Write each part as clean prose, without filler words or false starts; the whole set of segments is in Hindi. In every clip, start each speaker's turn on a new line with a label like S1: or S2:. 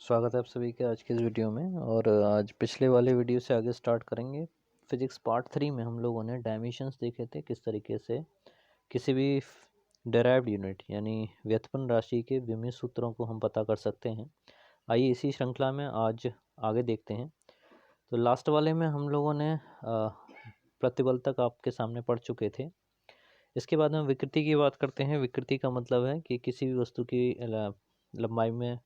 S1: स्वागत है आप सभी का आज के इस वीडियो में। और आज पिछले वाले वीडियो से आगे स्टार्ट करेंगे। फिजिक्स पार्ट 3 में हम लोगों ने डायमेंशंस देखे थे, किस तरीके से किसी भी डेराइव्ड यूनिट यानी व्युत्पन्न राशि के विमीय सूत्रों को हम पता कर सकते हैं। आइए इसी श्रृंखला में आज आगे देखते हैं। तो लास्ट वाले में हम लोगों ने प्रतिबल तक आपके सामने पढ़ चुके थे। इसके बाद हम विकृति की बात करते हैं। विकृति का मतलब है कि किसी भी वस्तु की लंबाई में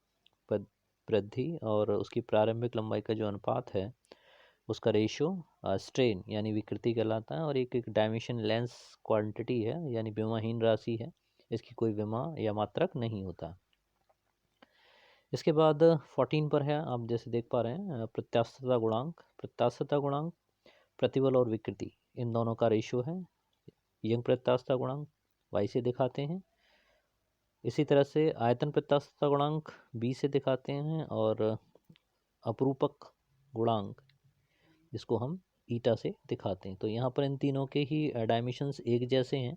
S1: वृद्धि और उसकी प्रारंभिक लंबाई का जो अनुपात है उसका रेशियो स्ट्रेन यानी विकृति कहलाता है। और एक डायमेंशन लेंस क्वांटिटी है यानी विमाहीन राशि है, इसकी कोई विमा या मात्रक नहीं होता। इसके बाद 14 पर है, आप जैसे देख पा रहे हैं, प्रत्यास्थता गुणांक। प्रत्यास्थता गुणांक प्रतिबल और विकृति इन दोनों का रेशियो है। यंग प्रत्यास्थता गुणांक y से दिखाते हैं। इसी तरह से आयतन प्रत्यास्थता गुणांक b से दिखाते हैं और अपरूपक गुणांक जिसको हम ईटा से दिखाते हैं। तो यहाँ पर इन तीनों के ही डायमेंशंस एक जैसे हैं,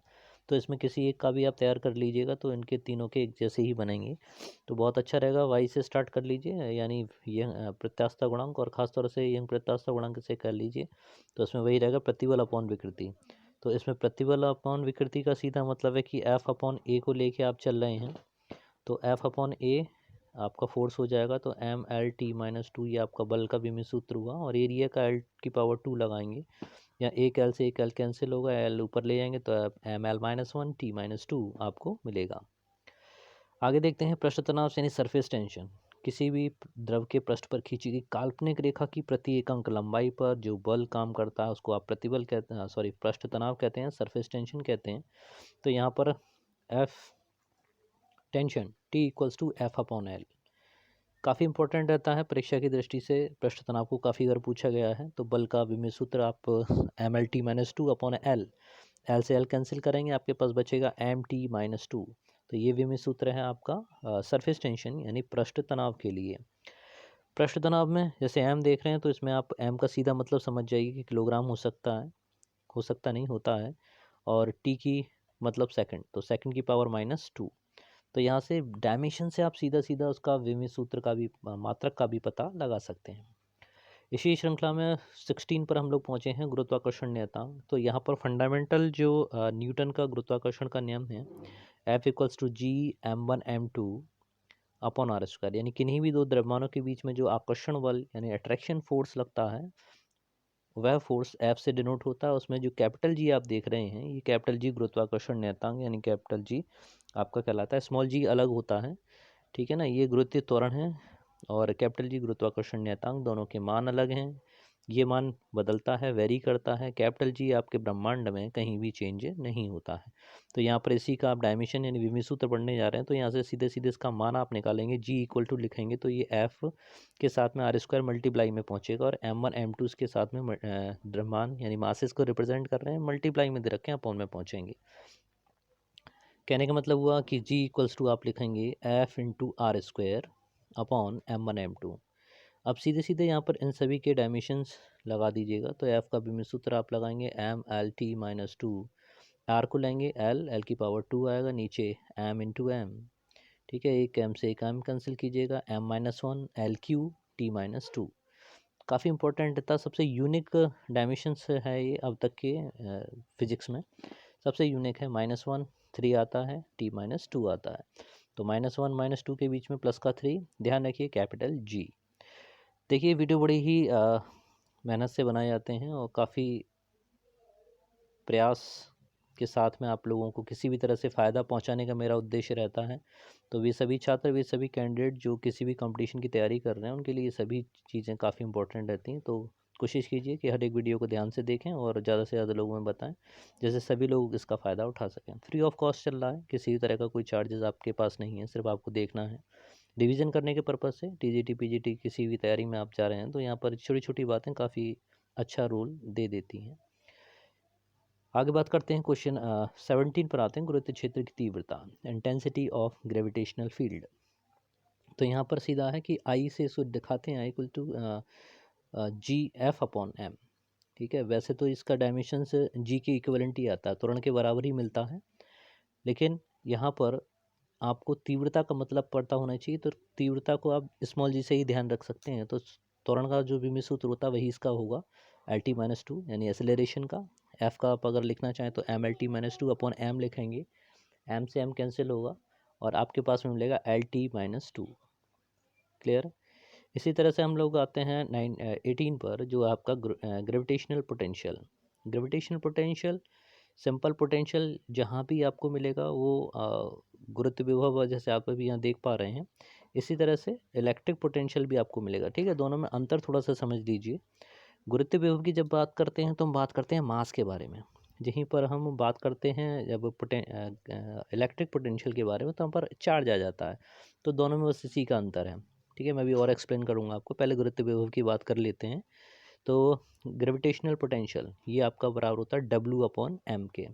S1: तो इसमें किसी एक का भी आप तैयार कर लीजिएगा तो इनके तीनों के एक जैसे ही बनेंगे, तो बहुत अच्छा रहेगा। y से स्टार्ट कर लीजिए यानी यंग प्रत्यास्थता गुणांक, और ख़ासतौर से यंग प्रत्यास्थता गुणांक से कर लीजिए तो इसमें वही रहेगा प्रतिबल अपॉन विकृति। तो इसमें प्रतिबल अपॉन विकृति का सीधा मतलब है कि F अपॉन ए को लेके आप चल रहे हैं, तो F अपॉन ए आपका फोर्स हो जाएगा, तो ML_T-2 ये आपका बल का विमीय सूत्र हुआ। और एरिया का L⁻² लगाएंगे, या एक L से एक L कैंसिल होगा, L ऊपर ले जाएंगे तो ML-1 T-2 आपको मिलेगा। आगे देखते हैं पृष्ठ तनाव यानी सरफेस टेंशन। किसी भी द्रव के पृष्ठ पर खींची गई काल्पनिक रेखा की प्रति एकांक लंबाई पर जो बल काम करता है उसको आप प्रतिबल कहते हैं, सॉरी पृष्ठ तनाव कहते हैं, सरफेस टेंशन कहते हैं। तो यहाँ पर F टेंशन T=F/L काफ़ी इंपॉर्टेंट रहता है परीक्षा की दृष्टि से। पृष्ठ तनाव को काफ़ी अगर पूछा गया है तो बल का विमीय सूत्र आप ML_T-2/L, L से L कैंसिल करेंगे, आपके पास बचेगा MT-2। तो ये विमीय सूत्र है आपका सरफेस टेंशन यानी पृष्ठ तनाव के लिए। पृष्ठ तनाव में जैसे M देख रहे हैं तो इसमें आप M का सीधा मतलब समझ जाइए कि किलोग्राम हो सकता है, हो सकता नहीं होता है, और T की मतलब सेकंड, तो सेकंड की पावर -2। तो यहाँ से डायमेंशन से आप सीधा सीधा उसका विमीय सूत्र का भी मात्रक का भी पता लगा सकते हैं। इसी श्रृंखला में 16 पर हम लोग पहुँचे हैं, गुरुत्वाकर्षण नियतांक। तो यहाँ पर फंडामेंटल जो न्यूटन का गुरुत्वाकर्षण का नियम है, F=G(m1m2)/r², यानी किन्हीं भी दो द्रव्यमानों के बीच में जो आकर्षण बल यानी अट्रैक्शन फोर्स लगता है वह फोर्स F से डिनोट होता है। उसमें जो कैपिटल G आप देख रहे हैं, ये कैपिटल G गुरुत्वाकर्षण नियतांक यानी कैपिटल G आपका कहलाता है। स्मॉल g अलग होता है, ठीक है ना। ये गुरुत्वीय त्वरण है और कैपिटल G गुरुत्वाकर्षण नियतांक, दोनों के मान अलग हैं। ये मान बदलता है, वेरी करता है। कैपिटल G आपके ब्रह्मांड में कहीं भी चेंज नहीं होता है। तो यहाँ पर इसी का आप डायमेंशन यानी विमीय सूत्र पढ़ने जा रहे हैं, तो यहाँ से सीधे सीधे इसका मान आप निकालेंगे। G= लिखेंगे तो ये F के साथ में r² मल्टीप्लाई में पहुँचेगा, और M1 M2 के साथ में द्रव्यमान यानी मासेस को रिप्रेजेंट कर रहे हैं, मल्टीप्लाई में दे रखे हैं, अपॉन में पहुँचेंगे। कहने का मतलब हुआ कि G= आप लिखेंगे F×r²/M1 M2। अब सीधे सीधे यहाँ पर इन सभी के डायमेंशंस लगा दीजिएगा। तो F का विमीय सूत्र आप लगाएंगे ML_T-2, R को लेंगे L⁻² आएगा, नीचे M×M, ठीक है। एक M से एक M कैंसिल कीजिएगा, M-1 L3T-2। काफ़ी इंपॉर्टेंट था, सबसे यूनिक डायमेंशंस है ये अब तक के फिजिक्स में, सबसे यूनिक है। -1 3 आता है, T-2 आता है, तो -1 -2 के बीच में प्लस का 3, ध्यान रखिए कैपिटल G। देखिए वीडियो बड़ी ही मेहनत से बनाए जाते हैं और काफ़ी प्रयास के साथ में आप लोगों को किसी भी तरह से फ़ायदा पहुंचाने का मेरा उद्देश्य रहता है। तो वे सभी छात्र, वे सभी कैंडिडेट जो किसी भी कंपटीशन की तैयारी कर रहे हैं, उनके लिए ये सभी चीज़ें काफ़ी इंपॉर्टेंट रहती हैं। तो कोशिश कीजिए कि हर एक वीडियो को ध्यान से देखें और ज़्यादा से ज़्यादा लोगों में बताएं, जैसे सभी लोग इसका फ़ायदा उठा सकें। फ्री ऑफ कॉस्ट चल रहा है, किसी भी तरह का कोई चार्जेस आपके पास नहीं है, सिर्फ आपको देखना है। रिवीजन करने के पर्पज़ से TGT PGT किसी भी तैयारी में आप जा रहे हैं तो यहाँ पर छोटी छोटी बातें काफ़ी अच्छा रोल दे देती हैं। आगे बात करते हैं, क्वेश्चन 17 पर आते हैं। गुरुत्व क्षेत्र की तीव्रता, इंटेंसिटी ऑफ ग्रेविटेशनल फील्ड। तो यहाँ पर सीधा है कि I से इसको दिखाते हैं I=G(F/m), ठीक है। वैसे तो इसका डायमेंशन G के इक्विवेलेंट ही आता है, त्वरण के बराबर ही मिलता है, लेकिन यहाँ पर आपको तीव्रता का मतलब पता होना चाहिए, तो तीव्रता को आप स्मॉल जी से ही ध्यान रख सकते हैं। तो त्वरण का जो विमित सूत्र होता है वही इसका होगा LT-2 यानी एक्सेलरेशन का। एफ का आप अगर लिखना चाहें तो MLT-2 अपॉन एम लिखेंगे, एम से एम कैंसिल होगा और आपके पास में मिलेगा LT-2। क्लियर। इसी तरह से हम लोग आते हैं 18 पर, जो आपका gravitational potential. Gravitational potential simple potential जहाँ भी आपको मिलेगा वो गुरुत्व विभव जैसे आप अभी यहाँ देख पा रहे हैं, इसी तरह से इलेक्ट्रिक पोटेंशियल भी आपको मिलेगा। ठीक है, दोनों में अंतर थोड़ा सा समझ लीजिए। गुरुत्व विभव की जब बात करते हैं तो हम बात करते हैं मास के बारे में, यहीं पर हम बात करते हैं जब इलेक्ट्रिक पोटेंशियल के बारे में तो हम पर चार्ज आ जाता है। तो दोनों में बस इसी का अंतर है। ठीक है, मैं भी और एक्सप्लेन करूँगा आपको, पहले गुरुत्व विभव की बात कर लेते हैं। तो ग्रेविटेशनल पोटेंशियल ये आपका बराबर होता है W/m के,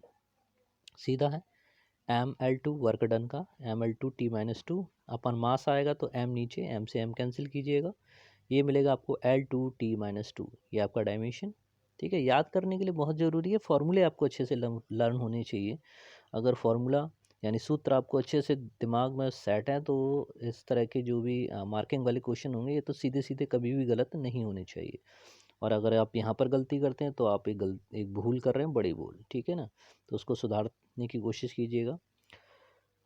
S1: सीधा है ml2 वर्क डन का, ml2T-2 अपन मास आएगा तो m नीचे, m से m कैंसिल कीजिएगा, ये मिलेगा आपको L2T-2, ये आपका डायमेंशन। ठीक है, याद करने के लिए बहुत ज़रूरी है, फॉर्मूले आपको अच्छे से लर्न होने चाहिए। अगर फॉर्मूला यानी सूत्र आपको अच्छे से दिमाग में सेट है तो इस तरह के जो भी मार्किंग वाले क्वेश्चन होंगे ये तो सीधे सीधे कभी भी गलत नहीं होने चाहिए। और अगर आप यहाँ पर गलती करते हैं तो आप एक भूल कर रहे हैं, बड़ी भूल। ठीक है ना, तो उसको सुधारने की कोशिश कीजिएगा।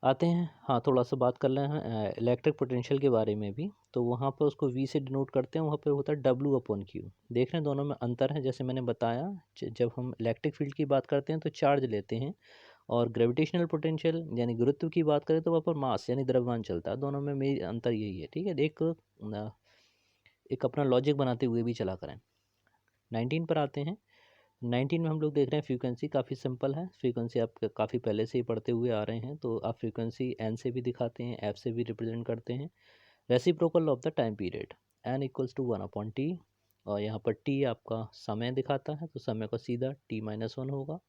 S1: आते हैं, हाँ थोड़ा सा बात कर रहे हैं इलेक्ट्रिक पोटेंशियल के बारे में भी। तो वहाँ पर उसको V से डिनोट करते हैं, वहाँ पर होता है W/Q। देख रहे हैं दोनों में अंतर है। जैसे मैंने बताया, जब हम इलेक्ट्रिक फील्ड की बात करते हैं तो चार्ज लेते हैं, और ग्रेविटेशनल पोटेंशियल यानी गुरुत्व की बात करें तो वहाँ पर मास यानी द्रव्यमान चलता है। दोनों में मेन अंतर यही है। ठीक है, एक अपना लॉजिक बनाते हुए भी चला करें। 19 पर आते हैं। 19 में हम लोग देख रहे हैं फ्रीक्वेंसी काफ़ी सिंपल है। फ्रीक्वेंसी आप काफ़ी पहले से ही पढ़ते हुए आ रहे हैं, तो आप फ्रीक्वेंसी एन से भी दिखाते हैं, एफ से भी रिप्रेजेंट करते हैं। Reciprocal of the time period n equals to 1/t, और यहाँ पर टी आपका समय दिखाता है तो समय का सीधा T-1 होगा।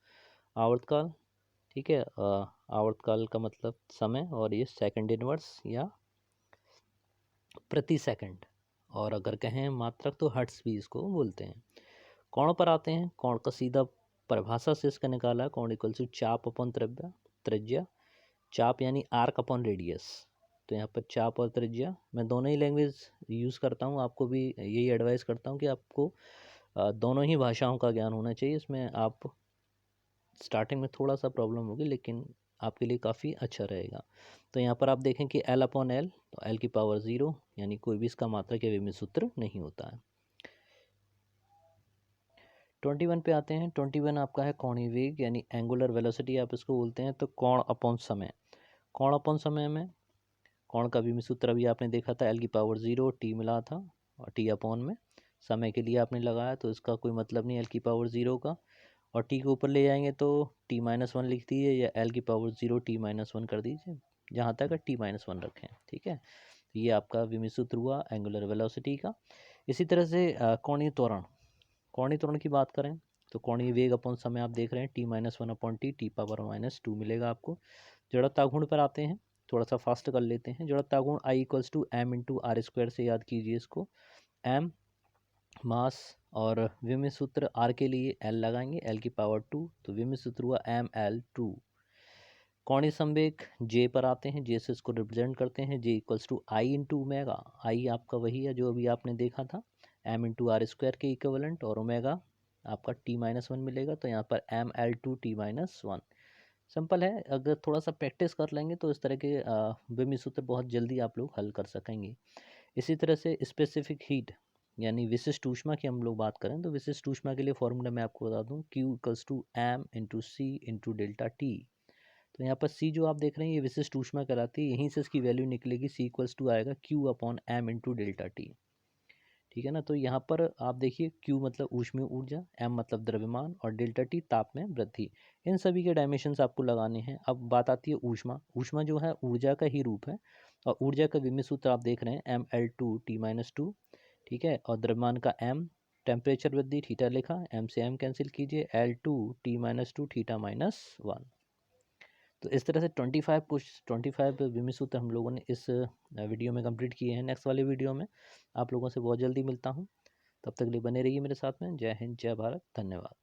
S1: आवर्तकाल, ठीक है, आवर्तकाल का मतलब समय, और ये सेकंड इनवर्स या प्रति सेकंड, और अगर कहें मात्रक तो हर्ट्स भी इसको बोलते हैं। कोण पर आते हैं। कोण का सीधा परिभाषा से इसका निकाला है, कोण इक्वल टू चाप अपॉन त्रिज्या। चाप यानी आर्क अपॉन रेडियस। तो यहाँ पर चाप और त्रिज्या, मैं दोनों ही लैंग्वेज यूज़ करता हूँ, आपको भी यही एडवाइस करता हूँ कि आपको दोनों ही भाषाओं का ज्ञान होना चाहिए। इसमें आप स्टार्टिंग में थोड़ा सा प्रॉब्लम होगी लेकिन आपके लिए काफ़ी अच्छा रहेगा। तो यहाँ पर आप देखें कि L/L, तो L की पावर 0 यानी कोई भी इसका मात्रक या विमित सूत्र नहीं होता है। 21 पे आते हैं। 21 आपका है कोणीय वेग यानी एंगुलर वेलोसिटी आप इसको बोलते हैं। तो कोण अपॉन समय, कोण अपॉन समय में कोण का विमित सूत्र अभी आपने देखा था, L की पावर 0 T मिला था, और T अपॉन में समय के लिए आपने लगाया, तो इसका कोई मतलब नहीं L की पावर 0 का, और T को ऊपर ले जाएंगे तो T-1 लिख दीजिए, या L की पावर 0 T-1 कर दीजिए, जहाँ तक T-1 रखें। ठीक है, तो ये आपका विमित सूत्र हुआ एंगुलर वेलोसिटी का। इसी तरह से कोणीय त्वरण, कोणीय त्वरण की बात करें तो कोणीय वेग अपॉन समय आप देख रहे हैं T-1/T, T⁻⁻2 मिलेगा आपको। जड़ता गुण पर आते हैं, थोड़ा सा फास्ट कर लेते हैं। जड़ता गुण I इक्वल्स टू m×r² से याद कीजिए इसको। m मास, और विमित सूत्र r के लिए l लगाएंगे, L की पावर 2, तो विमित सूत्र हुआ ml2। कोणीय संवेग J पर आते हैं, J से इसको रिप्रेजेंट करते हैं, J इक्वल्स टू I×ओमेगा। I आपका वही है जो अभी आपने देखा था, m×r² के इक्विवेलेंट, और ओमेगा आपका T-1 मिलेगा, तो यहाँ पर ml2T-1। सिंपल है, अगर थोड़ा सा प्रैक्टिस कर लेंगे तो इस तरह के विमित सूत्र बहुत जल्दी आप लोग हल कर सकेंगे। इसी तरह से स्पेसिफिक हीट यानी विशिष्ट ऊष्मा की हम लोग बात करें तो विशिष्ट ऊष्मा के लिए फॉर्मूला मैं आपको बता दूं, Q इक्वल्स टू m×C×ΔT। तो यहाँ पर C जो आप देख रहे हैं ये विशिष्ट ऊष्मा कहलाती है, यहीं से इसकी वैल्यू निकलेगी, C इक्वल्स टू आएगा Q/m×ΔT। ठीक है ना, तो यहाँ पर आप देखिए Q मतलब ऊष्मीय ऊर्जा, M मतलब द्रव्यमान, और ΔT ताप में वृद्धि। इन सभी के डायमेंशंस आपको लगाने हैं। अब बात आती है ऊष्मा। ऊष्मा जो है ऊर्जा का ही रूप है, और ऊर्जा का विमित सूत्र आप देख रहे हैं ml2T-2। ठीक है, और द्रव्यमान का M, टेम्परेचर वृद्धि थीटा लिखा, M से M कैंसिल कीजिए, L2T-2 थीटा-1। तो इस तरह से 25 विमित सूत्र हम लोगों ने इस वीडियो में कंप्लीट किए हैं। नेक्स्ट वाले वीडियो में आप लोगों से बहुत जल्दी मिलता हूँ, तब तक के लिए बने रहिए मेरे साथ में। जय हिंद, जय भारत, धन्यवाद।